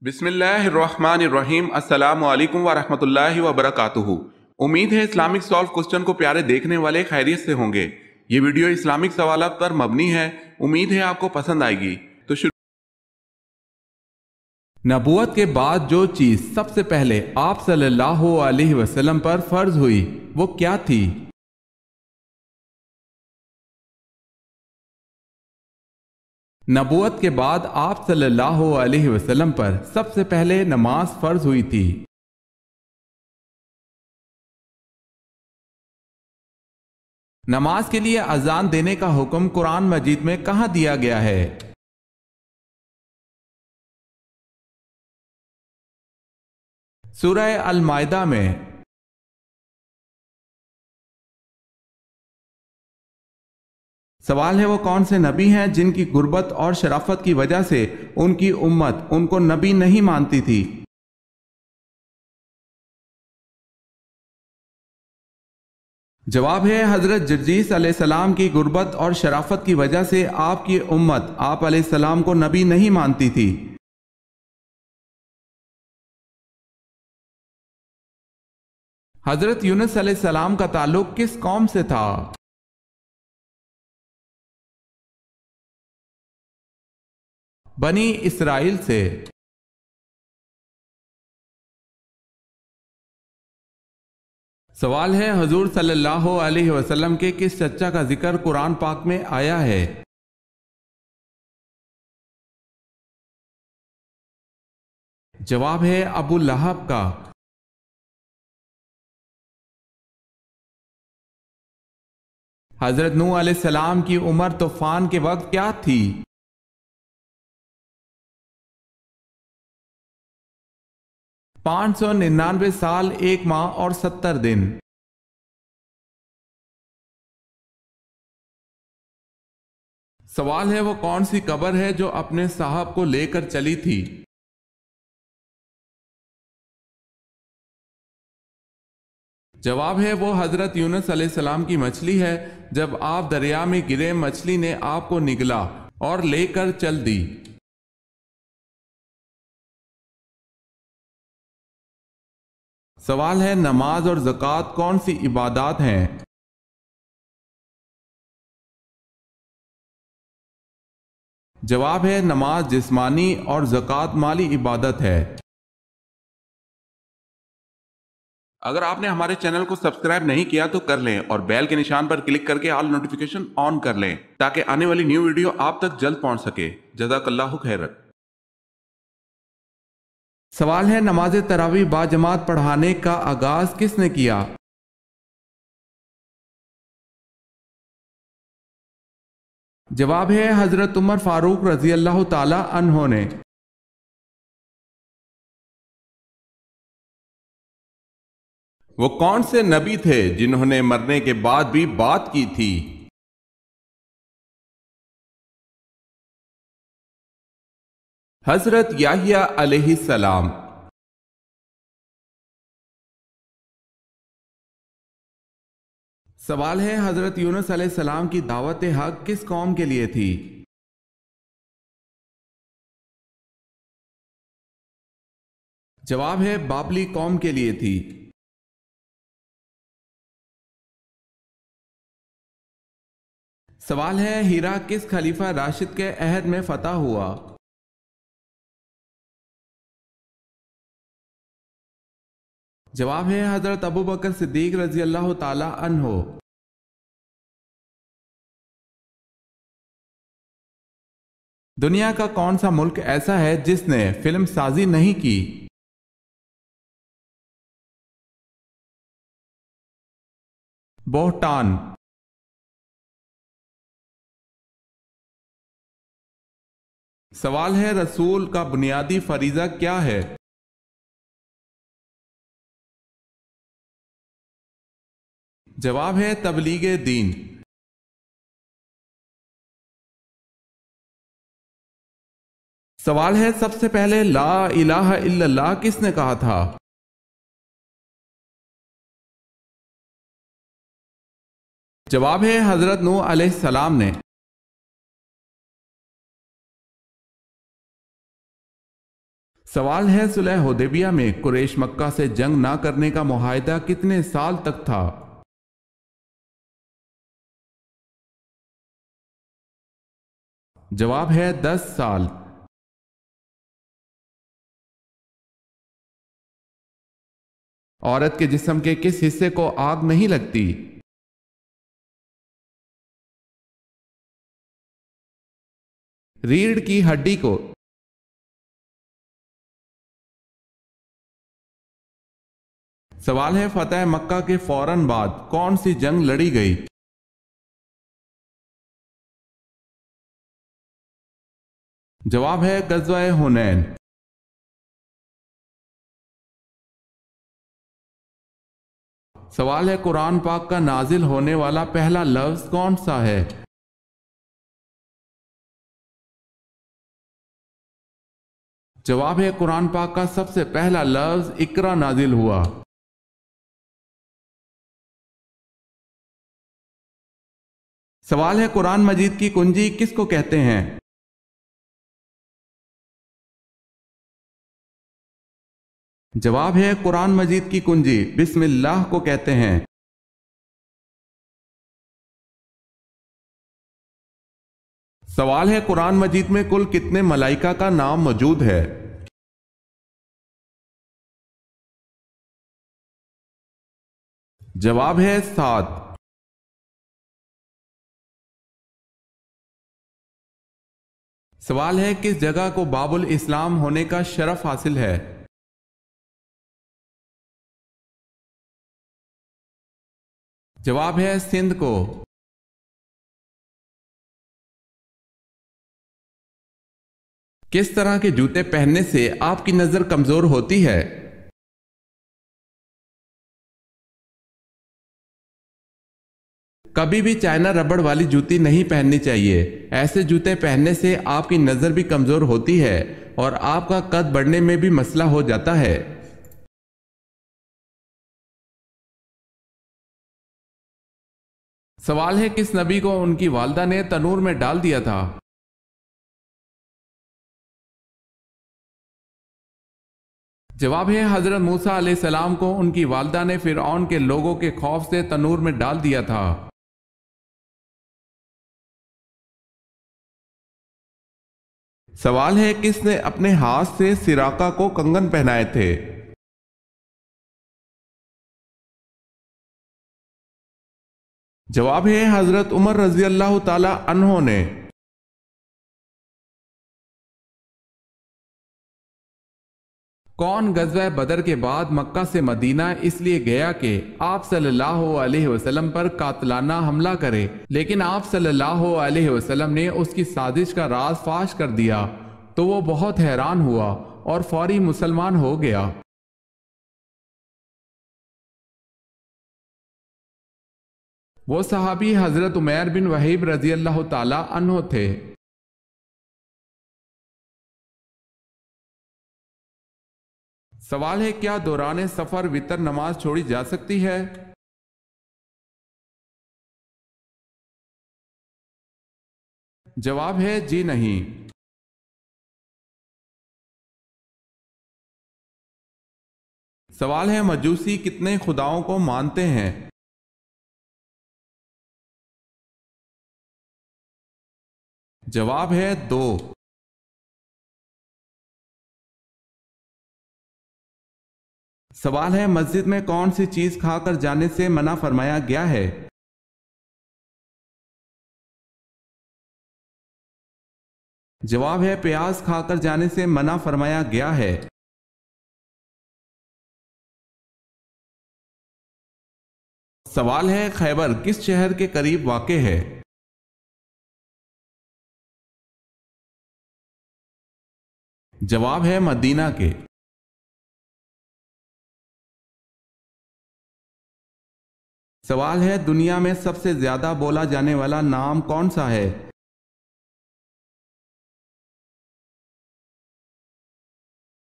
بسم اللہ الرحمن الرحیم۔ السلام علیکم ورحمۃ اللہ وبرکاتہ۔ امید ہے اسلامک سالو کوسچن کو پیارے دیکھنے والے خیریت سے ہوں گے۔ یہ ویڈیو اسلامک سوالات پر مبنی ہے، امید ہے آپ کو پسند آئے گی۔ تو نبوت کے بعد جو چیز سب سے پہلے آپ صلی اللہ علیہ وسلم پر فرض ہوئی وہ کیا تھی؟ نبوت کے بعد آپ صلی اللہ علیہ وسلم پر سب سے پہلے نماز فرض ہوئی تھی۔ نماز کے لیے اذان دینے کا حکم قرآن مجید میں کہاں دیا گیا ہے؟ سورہ المائدہ میں۔ سوال ہے وہ کون سے نبی ہیں جن کی غربت اور شرافت کی وجہ سے ان کی امت ان کو نبی نہیں مانتی تھی؟ جواب ہے حضرت جرجیس علیہ السلام کی غربت اور شرافت کی وجہ سے آپ کی امت آپ علیہ السلام کو نبی نہیں مانتی تھی۔ حضرت یونس علیہ السلام کا تعلق کس قوم سے تھا؟ بنی اسرائیل سے۔ سوال ہے حضور صلی اللہ علیہ وسلم کے کس چچا کا ذکر قرآن پاک میں آیا ہے؟ جواب ہے ابو لہب کا۔ حضرت نوح علیہ السلام کی عمر طوفان کے وقت کیا تھی؟ 599 سال 1 ماہ اور 70 دن۔ سوال ہے وہ کون سی قبر ہے جو اپنے صاحب کو لے کر چلی تھی؟ جواب ہے وہ حضرت یونس علیہ السلام کی مچھلی ہے، جب آپ دریا میں گرے مچھلی نے آپ کو نگلا اور لے کر چل دی۔ سوال ہے نماز اور زکوٰۃ کون سی عبادات ہیں؟ جواب ہے نماز جسمانی اور زکوٰۃ مالی عبادت ہے۔ اگر آپ نے ہمارے چینل کو سبسکرائب نہیں کیا تو کر لیں اور بیل کے نشان پر کلک کر کے آل نوٹیفیکیشن آن کر لیں تاکہ آنے والی نیو ویڈیو آپ تک جلد پہنچ سکے۔ جزاک اللہ خیرت۔ سوال ہے نماز تراویح با جماعت پڑھانے کا آغاز کس نے کیا؟ جواب ہے حضرت عمر فاروق رضی اللہ تعالی عنہ نے۔ وہ کون سے نبی تھے جنہوں نے مرنے کے بعد بھی بات کی تھی؟ حضرت یحییٰ علیہ السلام۔ سوال ہے حضرت یونس علیہ السلام کی دعوت حق کس قوم کے لیے تھی؟ جواب ہے بابلی قوم کے لیے تھی۔ سوال ہے ہیرا کس خلیفہ راشد کے عہد میں فتح ہوا؟ جواب ہے حضرت ابو بکر صدیق رضی اللہ تعالی عنہ۔ دنیا کا کون سا ملک ایسا ہے جس نے فلم سازی نہیں کی؟ بہٹان۔ سوال ہے رسول کا بنیادی فریضہ کیا ہے؟ جواب ہے تبلیغ دین۔ سوال ہے سب سے پہلے لا الہ الا اللہ کس نے کہا تھا؟ جواب ہے حضرت نوح علیہ السلام نے۔ سوال ہے صلح حدیبیہ میں قریش مکہ سے جنگ نہ کرنے کا معاہدہ کتنے سال تک تھا؟ جواب ہے 10 سال۔ عورت کے جسم کے کس حصے کو آگ نہیں لگتی؟ ریڑھ کی ہڈی کو۔ سوال ہے فتح مکہ کے فوراً بعد کون سی جنگ لڑی گئی؟ جواب ہے غزوہ حنین۔ سوال ہے قرآن پاک کا نازل ہونے والا پہلا لفظ کون سا ہے؟ جواب ہے قرآن پاک کا سب سے پہلا لفظ اقرا نازل ہوا۔ سوال ہے قرآن مجید کی کنجی کس کو کہتے ہیں؟ جواب ہے قرآن مجید کی کنجی بسم اللہ کو کہتے ہیں۔ سوال ہے قرآن مجید میں کل کتنے ملائکہ کا نام موجود ہے؟ جواب ہے 7۔ سوال ہے کس جگہ کو باب الاسلام ہونے کا شرف حاصل ہے؟ جواب ہے سندھ کو۔ کس طرح کے جوتے پہننے سے آپ کی نظر کمزور ہوتی ہے؟ کبھی بھی چائنا ربڑ والی جوتی نہیں پہننی چاہیے۔ ایسے جوتے پہننے سے آپ کی نظر بھی کمزور ہوتی ہے اور آپ کا قد بڑھنے میں بھی مسئلہ ہو جاتا ہے۔ سوال ہے کس نبی کو ان کی والدہ نے تنور میں ڈال دیا تھا؟ جواب ہے حضرت موسیٰ علیہ السلام کو ان کی والدہ نے فرعون کے لوگوں کے خوف سے تنور میں ڈال دیا تھا۔ سوال ہے کس نے اپنے ہاتھ سے سراقہ کو کنگن پہنائے تھے؟ جواب ہے حضرت عمر رضی اللہ تعالی عنہ نے۔ کون غزوہ بدر کے بعد مکہ سے مدینہ اس لیے گیا کہ آپ صلی اللہ علیہ وسلم پر قاتلانہ حملہ کرے، لیکن آپ صلی اللہ علیہ وسلم نے اس کی سازش کا راز فاش کر دیا تو وہ بہت حیران ہوا اور فوری مسلمان ہو گیا۔ وہ صحابی حضرت عمیر بن وحیب رضی اللہ تعالی عنہ تھے۔ سوال ہے کیا دوران سفر وتر نماز چھوڑی جا سکتی ہے؟ جواب ہے جی نہیں۔ سوال ہے مجوسی کتنے خداؤں کو مانتے ہیں؟ جواب ہے 2۔ سوال ہے مسجد میں کون سی چیز کھا کر جانے سے منع فرمایا گیا ہے؟ جواب ہے پیاز کھا کر جانے سے منع فرمایا گیا ہے۔ سوال ہے خیبر کس شہر کے قریب واقع ہے؟ جواب ہے مدینہ کے۔ سوال ہے دنیا میں سب سے زیادہ بولا جانے والا نام کون سا ہے؟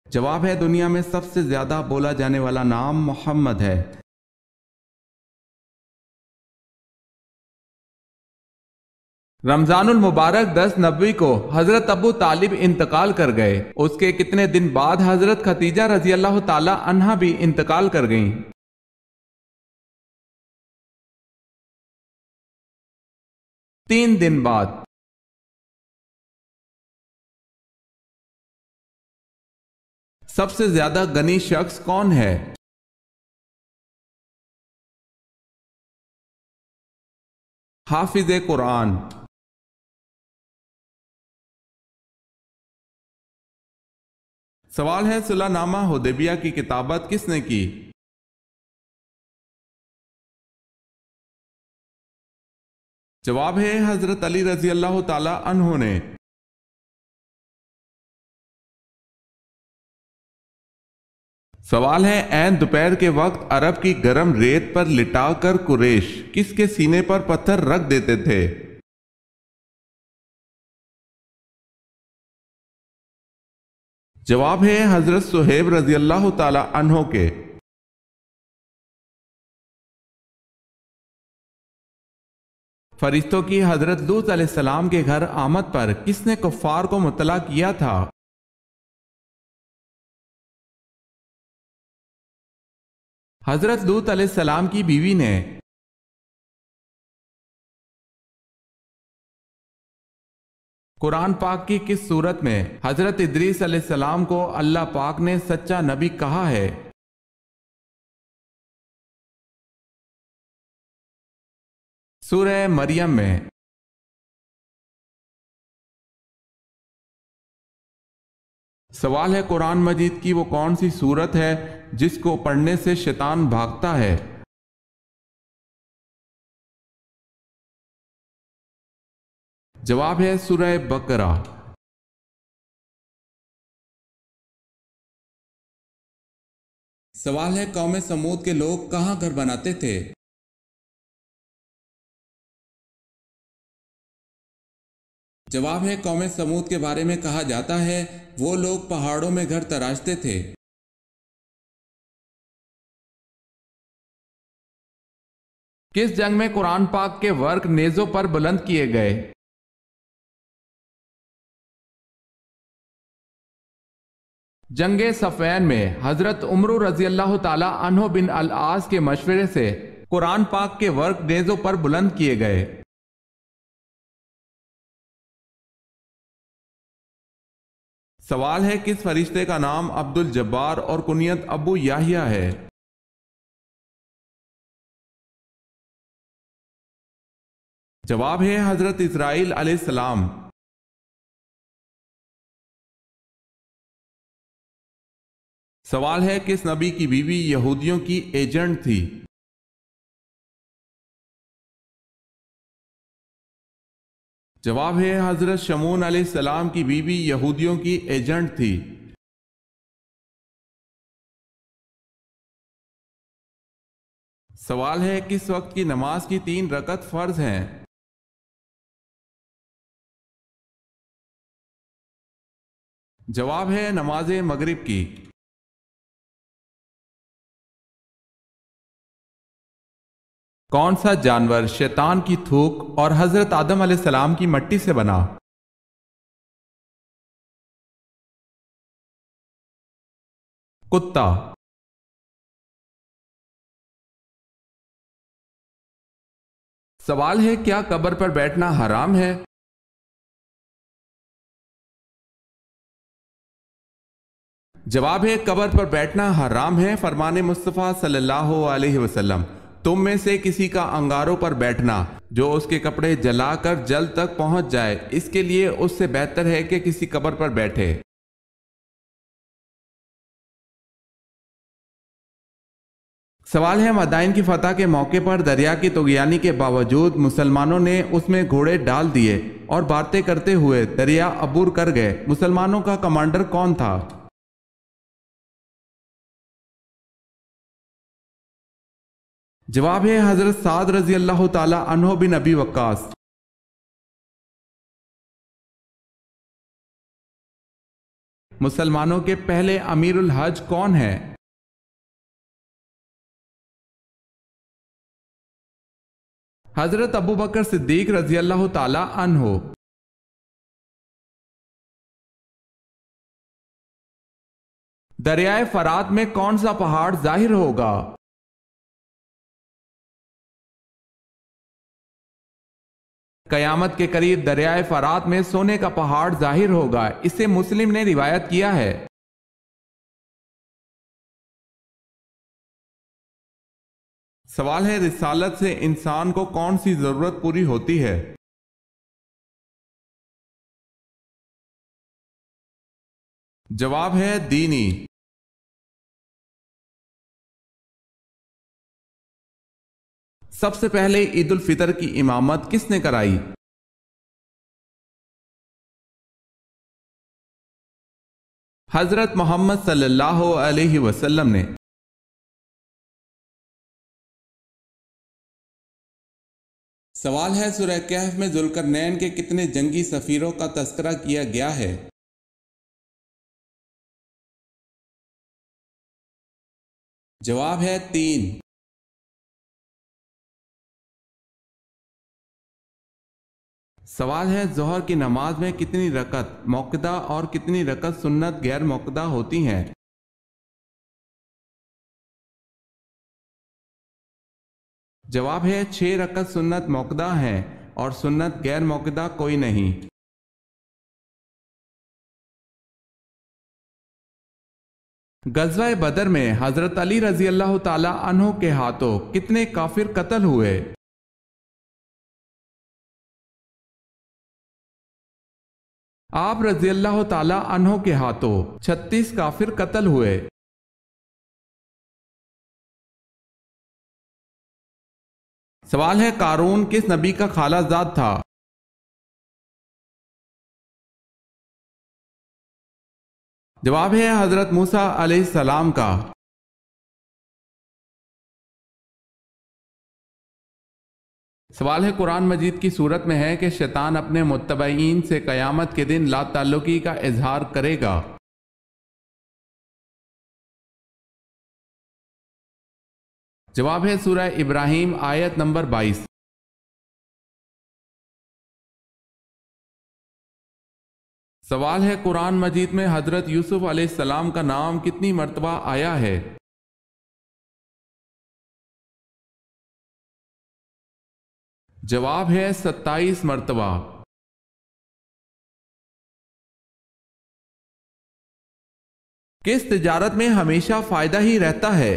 جواب ہے دنیا میں سب سے زیادہ بولا جانے والا نام محمد ہے۔ رمضان المبارک 10 نبوی کو حضرت ابو طالب انتقال کر گئے۔ اس کے کتنے دن بعد حضرت خدیجہ رضی اللہ تعالی عنہا بھی انتقال کر گئیں؟ 3 دن بعد۔ سب سے زیادہ غنی شخص کون ہے؟ حافظ قرآن۔ سوال ہے صلح نامہ حدیبیہ کی کتابت کس نے کی؟ جواب ہے حضرت علی رضی اللہ تعالی عنہ نے۔ سوال ہے عین دوپہر کے وقت عرب کی گرم ریت پر لٹا کر قریش کس کے سینے پر پتھر رکھ دیتے تھے؟ جواب ہے حضرت صہیب رضی اللہ تعالی عنہ کے۔ فرشتوں کی حضرت لوط علیہ السلام کے گھر آمد پر کس نے کفار کو مطلع کیا تھا؟ حضرت لوط علیہ السلام کی بیوی نے۔ قرآن پاک کی کس صورت میں حضرت ادریس علیہ السلام کو اللہ پاک نے سچا نبی کہا ہے؟ سورہ مریم میں۔ سوال ہے قرآن مجید کی وہ کون سی سورت ہے جس کو پڑھنے سے شیطان بھاگتا ہے؟ جواب ہے سورہ بقرہ۔ سوال ہے قوم سمود کے لوگ کہاں گھر بناتے تھے؟ جواب ہے قوم سمود کے بارے میں کہا جاتا ہے وہ لوگ پہاڑوں میں گھر تراشتے تھے۔ کس جنگ میں قرآن پاک کے ورق نیزوں پر بلند کیے گئے؟ جنگ صفین میں حضرت عمر رضی اللہ تعالی عنہ بن العاص کے مشورے سے قرآن پاک کے ورق نیزوں پر بلند کیے گئے۔ سوال ہے کس فرشتے کا نام عبد الجبار اور کنیت ابو یحییٰ ہے؟ جواب ہے حضرت اسرائیل علیہ السلام۔ سوال ہے کس نبی کی بیوی یہودیوں کی ایجنٹ تھی؟ جواب ہے حضرت شمعون علیہ السلام کی بیوی یہودیوں کی ایجنٹ تھی۔ سوال ہے کس وقت کی نماز کی 3 رکعت فرض ہیں؟ جواب ہے نماز مغرب کی۔ کون سا جانور شیطان کی تھوک اور حضرت آدم علیہ السلام کی مٹی سے بنا؟ کتا۔ سوال ہے کیا قبر پر بیٹھنا حرام ہے؟ جواب ہے قبر پر بیٹھنا حرام ہے فرمان مصطفیٰ صلی اللہ علیہ وسلم۔ تم میں سے کسی کا انگاروں پر بیٹھنا جو اس کے کپڑے جلا کر جل تک پہنچ جائے اس کے لیے اس سے بہتر ہے کہ کسی قبر پر بیٹھے۔ سوال ہے مدائن کی فتح کے موقع پر دریا کی طغیانی کے باوجود مسلمانوں نے اس میں گھوڑے ڈال دیے اور باتیں کرتے ہوئے دریا عبور کر گئے، مسلمانوں کا کمانڈر کون تھا؟ جواب ہے حضرت سعد رضی اللہ تعالی عنہ بن ابی وقاص۔ مسلمانوں کے پہلے امیر الحج کون ہے؟ حضرت ابو بکر صدیق رضی اللہ تعالی عنہ۔ دریائے فرات میں کون سا پہاڑ ظاہر ہوگا؟ قیامت کے قریب دریائے فرات میں سونے کا پہاڑ ظاہر ہوگا، اسے مسلم نے روایت کیا ہے۔ سوال ہے، رسالت سے انسان کو کون سی ضرورت پوری ہوتی ہے؟ جواب ہے دینی۔ سب سے پہلے عید الفطر کی امامت کس نے کرائی؟ حضرت محمد صلی اللہ علیہ وسلم نے۔ سوال ہے، سورہ کہف میں ذوالقرنین کے کتنے جنگی سفیروں کا تذکرہ کیا گیا ہے؟ جواب ہے 3۔ سوال ہے، ظہر کی نماز میں کتنی رکعت موقدہ اور کتنی رکعت سنت غیر موقدہ ہوتی ہیں؟ جواب ہے 6 رکعت سنت موقدہ ہیں اور سنت غیر موقدہ کوئی نہیں۔ غزوہ بدر میں حضرت علی رضی اللہ تعالی عنہ کے ہاتھوں کتنے کافر قتل ہوئے؟ آپ رضی اللہ تعالی عنہ کے ہاتھوں 36 کافر قتل ہوئے۔ سوال ہے، قارون کس نبی کا خالہ زاد تھا؟ جواب ہے حضرت موسیٰ علیہ السلام کا۔ سوال ہے، قرآن مجید کی صورت میں ہے کہ شیطان اپنے متبعین سے قیامت کے دن لا تعلقی کا اظہار کرے گا۔ جواب ہے سورہ ابراہیم آیت نمبر 22۔ سوال ہے، قرآن مجید میں حضرت یوسف علیہ السلام کا نام کتنی مرتبہ آیا ہے؟ جواب ہے 27 مرتبہ۔ کس تجارت میں ہمیشہ فائدہ ہی رہتا ہے؟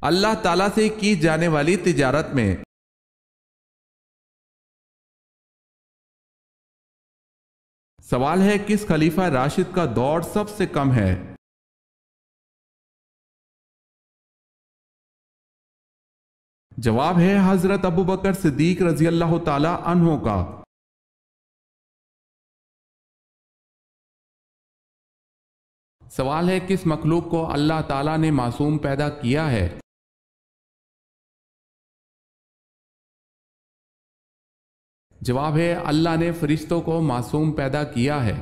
اللہ تعالیٰ سے کی جانے والی تجارت میں۔ سوال ہے، کس خلیفہ راشد کا دور سب سے کم ہے؟ جواب ہے حضرت ابو بکر صدیق رضی اللہ تعالی عنہ کا۔ سوال ہے، کس مخلوق کو اللہ تعالیٰ نے معصوم پیدا کیا ہے؟ جواب ہے اللہ نے فرشتوں کو معصوم پیدا کیا ہے۔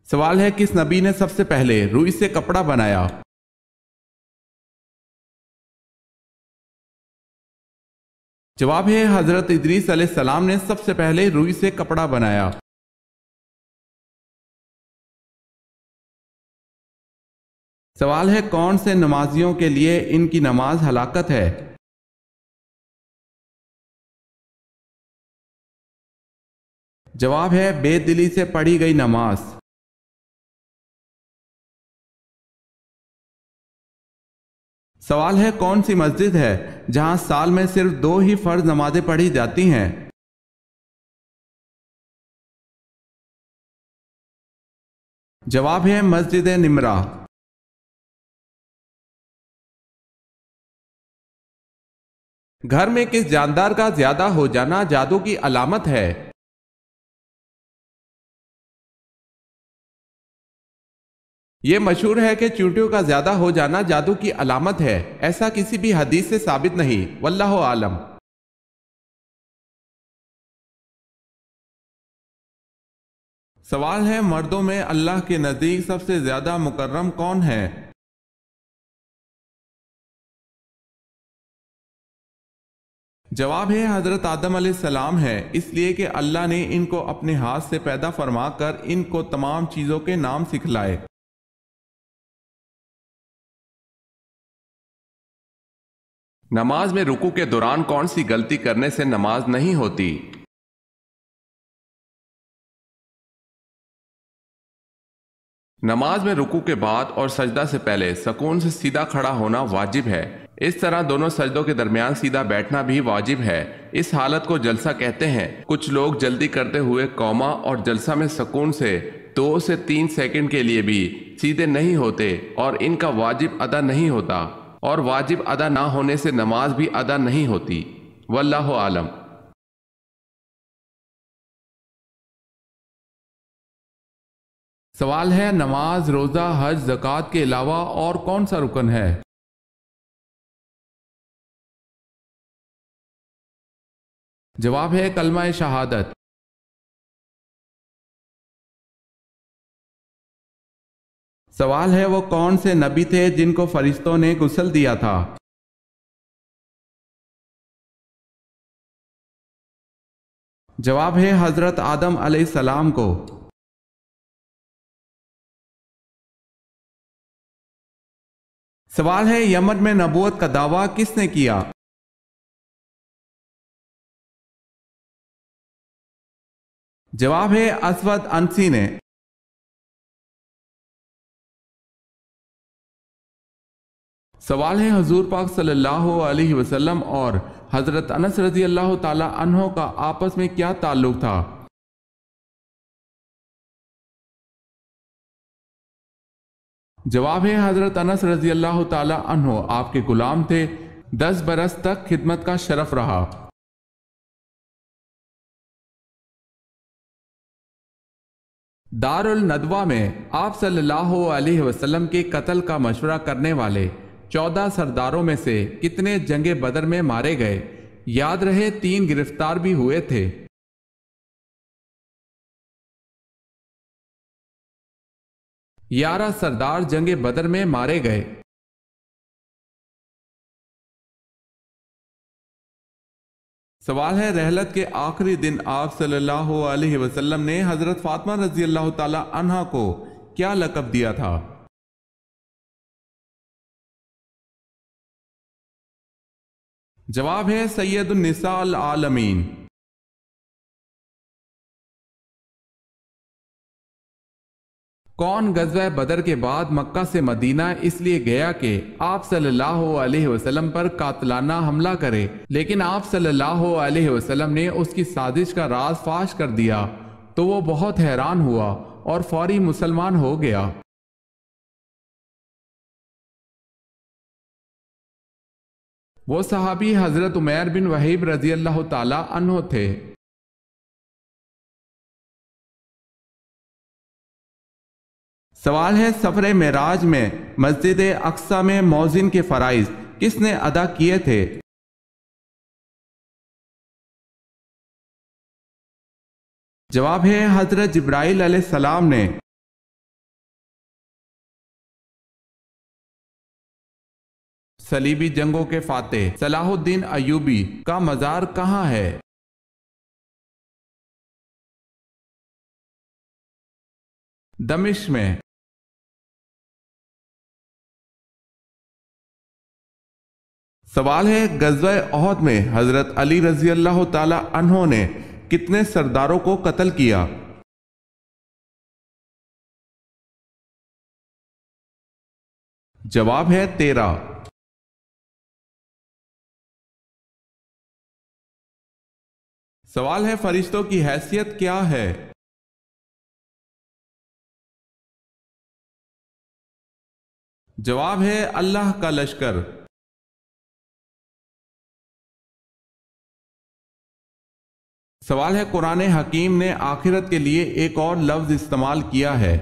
سوال ہے، کس نبی نے سب سے پہلے روئی سے کپڑا بنایا؟ جواب ہے حضرت ادریس علیہ السلام نے سب سے پہلے روئی سے کپڑا بنایا۔ سوال ہے، کون سے نمازیوں کے لیے ان کی نماز ہلاکت ہے؟ جواب ہے بے دلی سے پڑھی گئی نماز۔ سوال ہے، کون سی مسجد ہے جہاں سال میں صرف 2 ہی فرض نمازیں پڑھی جاتی ہیں؟ جواب ہے مسجد نمرہ۔ گھر میں کس جاندار کا زیادہ ہو جانا جادو کی علامت ہے؟ یہ مشہور ہے کہ چیونٹیوں کا زیادہ ہو جانا جادو کی علامت ہے، ایسا کسی بھی حدیث سے ثابت نہیں، واللہ عالم۔ سوال ہے مردوں میں اللہ کے نزدیک سب سے زیادہ مکرم کون ہے؟ جواب ہے حضرت آدم علیہ السلام ہے، اس لیے کہ اللہ نے ان کو اپنے ہاتھ سے پیدا فرما کر ان کو تمام چیزوں کے نام سکھلائے۔ نماز میں رکوع کے دوران کون سی غلطی کرنے سے نماز نہیں ہوتی؟ نماز میں رکوع کے بعد اور سجدہ سے پہلے سکون سے سیدھا کھڑا ہونا واجب ہے۔ اس طرح دونوں سجدوں کے درمیان سیدھا بیٹھنا بھی واجب ہے۔ اس حالت کو جلسہ کہتے ہیں۔ کچھ لوگ جلدی کرتے ہوئے قوما اور جلسہ میں سکون سے 2 سے 3 سیکنڈ کے لیے بھی سیدھے نہیں ہوتے اور ان کا واجب ادا نہیں ہوتا، اور واجب ادا نہ ہونے سے نماز بھی ادا نہیں ہوتی۔ واللہ عالم۔ سوال ہے نماز، روزہ، حج، زکوٰۃ کے علاوہ اور کون سا رکن ہے؟ جواب ہے کلمہ شہادت۔ سوال ہے وہ کون سے نبی تھے جن کو فرشتوں نے غسل دیا تھا؟ جواب ہے حضرت آدم علیہ السلام کو۔ سوال ہے یمن میں نبوت کا دعویٰ کس نے کیا؟ جواب ہے اسود انسی نے۔ سوال ہے حضور پاک صلی اللہ علیہ وسلم اور حضرت انس رضی اللہ تعالی عنہ کا آپس میں کیا تعلق تھا؟ جواب ہے حضرت انس رضی اللہ تعالی عنہ آپ کے غلام تھے، 10 برس تک خدمت کا شرف رہا۔ دار الندوہ میں آپ صلی اللہ علیہ وسلم کے قتل کا مشورہ کرنے والے 14 سرداروں میں سے کتنے جنگ بدر میں مارے گئے؟ یاد رہے 3 گرفتار بھی ہوئے تھے۔ یارہ سردار جنگ بدر میں مارے گئے۔ سوال ہے رحلت کے آخری دن آپ صلی اللہ علیہ وسلم نے حضرت فاطمہ رضی اللہ تعالی عنہا کو کیا لقب دیا تھا؟ جواب ہے سید النساء العالمین۔ کون غزوہ بدر کے بعد مکہ سے مدینہ اس لیے گیا کہ آپ صلی اللہ علیہ وسلم پر قاتلانہ حملہ کرے، لیکن آپ صلی اللہ علیہ وسلم نے اس کی سازش کا راز فاش کر دیا تو وہ بہت حیران ہوا اور فوری مسلمان ہو گیا؟ وہ صحابی حضرت عمیر بن وحیب رضی اللہ تعالی عنہ تھے۔ سوال ہے سفر معراج میں مسجد اقصی میں مؤذن کے فرائض کس نے ادا کیے تھے؟ جواب ہے حضرت جبرائیل علیہ السلام نے۔ صلیبی جنگوں کے فاتح صلاح الدین ایوبی کا مزار کہاں ہے؟ دمشق میں۔ سوال ہے غزوہ احد میں حضرت علی رضی اللہ تعالی عنہ نے کتنے سرداروں کو قتل کیا؟ جواب ہے 13۔ سوال ہے فرشتوں کی حیثیت کیا ہے؟ جواب ہے اللہ کا لشکر۔ سوال ہے قرآن حکیم نے آخرت کے لیے ایک اور لفظ استعمال کیا ہے۔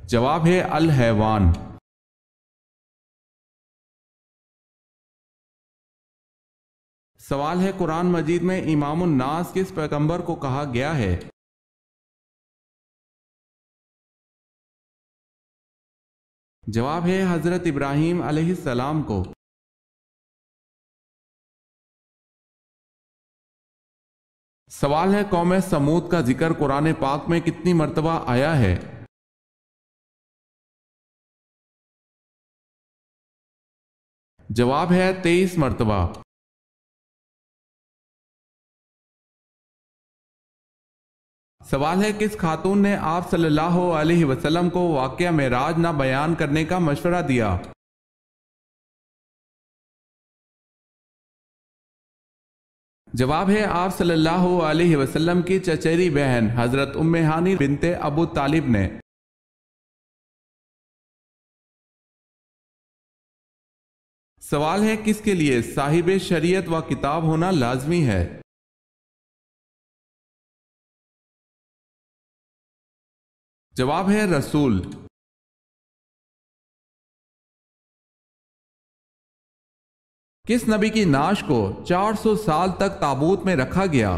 جواب ہے الحیوان۔ سوال ہے قرآن مجید میں امام الناس کس پیغمبر کو کہا گیا ہے؟ جواب ہے حضرت ابراہیم علیہ السلام کو۔ سوال ہے قوم سمود کا ذکر قرآن پاک میں کتنی مرتبہ آیا ہے؟ جواب ہے 23 مرتبہ۔ سوال ہے کس خاتون نے آپ صلی اللہ علیہ وسلم کو واقعہ معراج نہ بیان کرنے کا مشورہ دیا؟ جواب ہے آپ صلی اللہ علیہ وسلم کی چچیری بہن حضرت ام ہانی بنت ابو طالب نے۔ سوال ہے کس کے لیے صاحب شریعت و کتاب ہونا لازمی ہے؟ جواب ہے رسول۔ کس نبی کی نعش کو 400 سال تک تابوت میں رکھا گیا؟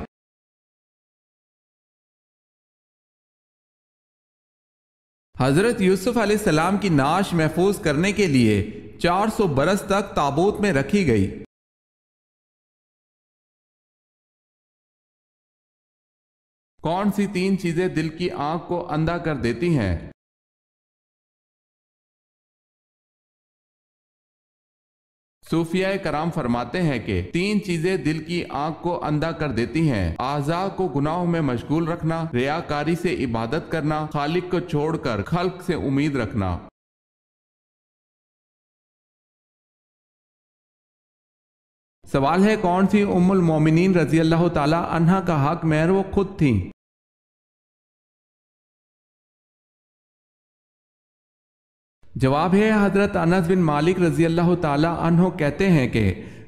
حضرت یوسف علیہ السلام کی نعش محفوظ کرنے کے لیے 400 برس تک تابوت میں رکھی گئی۔ کون سی 3 چیزیں دل کی آنکھ کو اندھا کر دیتی ہیں؟ صوفیاء کرام فرماتے ہیں کہ 3 چیزیں دل کی آنکھ کو اندھا کر دیتی ہیں: اعضاء کو گناہوں میں مشغول رکھنا، ریاکاری سے عبادت کرنا، خالق کو چھوڑ کر خلق سے امید رکھنا۔ سوال ہے کون سی ام المومنین رضی اللہ تعالی عنہا کا حق مہر وہ خود تھیں؟ جواب ہے حضرت انس بن مالک رضی اللہ تعالی عنہ کہتے ہیں کہ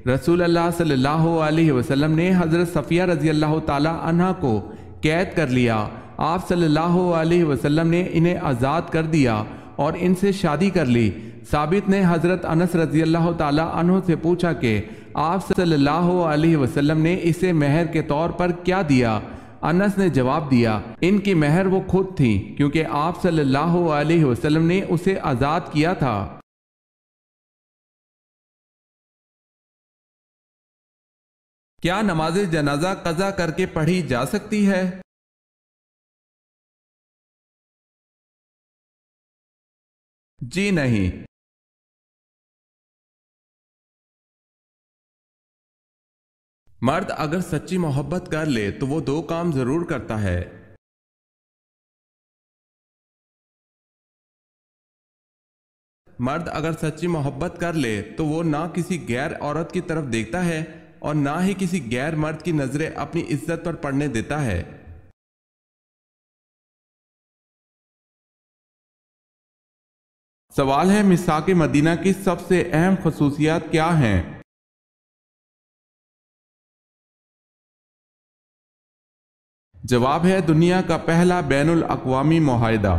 رسول اللہ صلی اللہ علیہ وسلم نے حضرت صفیہ رضی اللہ تعالی عنہ کو قید کر لیا۔ آپ صلی اللہ علیہ وسلم نے انہیں آزاد کر دیا اور ان سے شادی کر لی۔ ثابت نے حضرت انس رضی اللہ تعالی عنہ سے پوچھا کہ آپ صلی اللہ علیہ وسلم نے اسے مہر کے طور پر کیا دیا؟ انس نے جواب دیا ان کی مہر وہ خود تھی کیونکہ آپ صلی اللہ علیہ وسلم نے اسے آزاد کیا تھا۔ کیا نماز جنازہ قضا کر کے پڑھی جا سکتی ہے؟ جی نہیں۔ مرد اگر سچی محبت کر لے تو وہ 2 کام ضرور کرتا ہے۔ مرد اگر سچی محبت کر لے تو وہ نہ کسی غیر عورت کی طرف دیکھتا ہے اور نہ ہی کسی غیر مرد کی نظریں اپنی عزت پر پڑنے دیتا ہے۔ سوال ہے مساک مدینہ کی سب سے اہم خصوصیات کیا ہیں؟ جواب ہے دنیا کا پہلا بین الاقوامی معاہدہ۔